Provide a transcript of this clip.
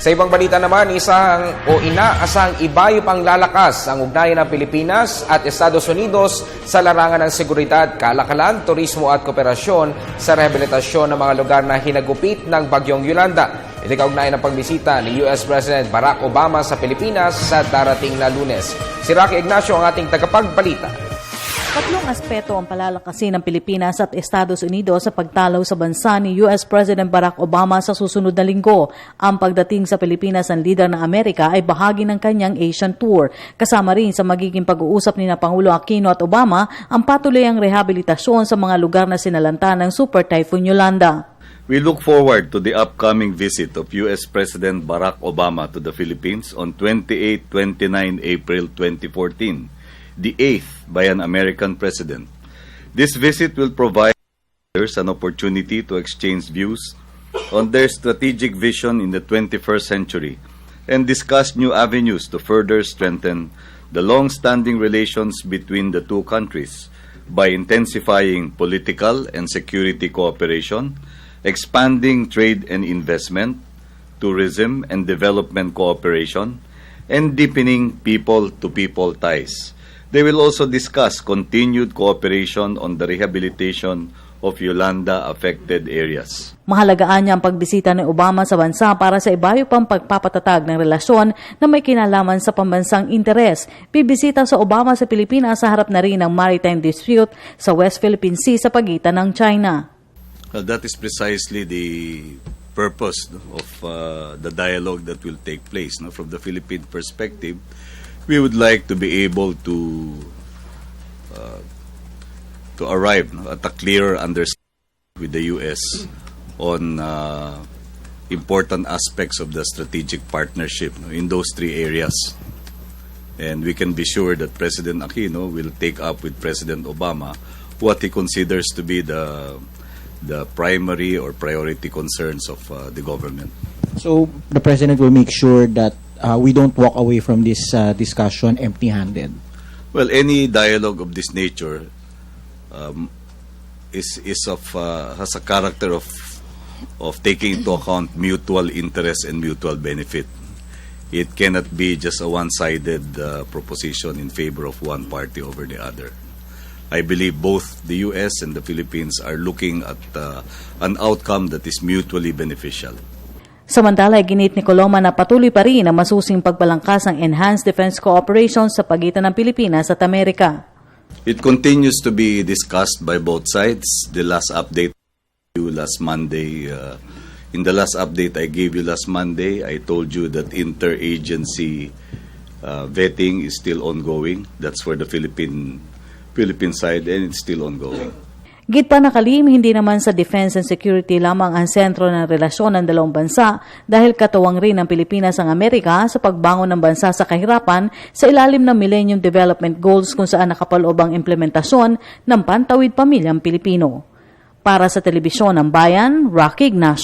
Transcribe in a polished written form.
Sa ibang balita naman, inaasang ibayo pang lalakas ang ugnayan ng Pilipinas at Estados Unidos sa larangan ng seguridad, kalakalan, turismo at kooperasyon sa rehabilitasyon ng mga lugar na hinagupit ng Bagyong Yolanda. Ito kaugnayan ng pagbisita ni US President Barack Obama sa Pilipinas sa darating na Lunes. Si Rocky Ignacio ang ating tagapagbalita. Tatlong aspeto ang palalakasin ng Pilipinas at Estados Unidos sa pagtalaw sa bansa ni US President Barack Obama sa susunod na linggo. Ang pagdating sa Pilipinas ng lider ng Amerika ay bahagi ng kanyang Asian Tour. Kasama rin sa magiging pag-uusap ni Pangulo Aquino at Obama ang patuloy ang rehabilitasyon sa mga lugar na sinalanta ng Super Typhoon Yolanda. We look forward to the upcoming visit of U.S. President Barack Obama to the Philippines on 28-29 April 2014. The eighth by an American president. This visit will provide leaders an opportunity to exchange views on their strategic vision in the 21st century and discuss new avenues to further strengthen the long-standing relations between the two countries by intensifying political and security cooperation, expanding trade and investment, tourism and development cooperation, and deepening people-to-people ties. They will also discuss continued cooperation on the rehabilitation of Yolanda-affected areas. Mahalagaan niya ang pagbisita ni Obama sa bansa para sa ibayo pang pagpapatatag ng relasyon na may kinalaman sa pambansang interes. Bibisita sa Obama sa Pilipinas sa harap na rin ng maritime dispute sa West Philippine Sea sa pagitan ng China. That is precisely the purpose of the dialogue that will take place. From the Philippine perspective, we would like to be able to arrive at a clearer understanding with the U.S. on important aspects of the strategic partnership in those three areas. And we can be sure that President Aquino will take up with President Obama what he considers to be the primary or priority concerns of the government. So the President will make sure that we don't walk away from this discussion empty-handed. Well, any dialogue of this nature has a character of taking into account mutual interest and mutual benefit. It cannot be just a one-sided proposition in favor of one party over the other. I believe both the U.S. and the Philippines are looking at an outcome that is mutually beneficial. Samantala, ginit ni Coloma na patuloy pa rin ang masusing pagbalangkas ng enhanced defense cooperation sa pagitan ng Pilipinas at Amerika. It continues to be discussed by both sides. The last update last Monday, in the last update I gave you last Monday, I told you that interagency vetting is still ongoing. That's for the Philippine side, and it's still ongoing. Git pa nakalim, hindi naman sa defense and security lamang ang sentro ng relasyon ng dalawang bansa dahil katuwang rin ng Pilipinas ang Amerika sa pagbangon ng bansa sa kahirapan sa ilalim ng Millennium Development Goals kung saan nakapaloob ang implementasyon ng Pantawid Pamilyang Pilipino. Para sa Telebisyon ng Bayan, Rocky Ignacio.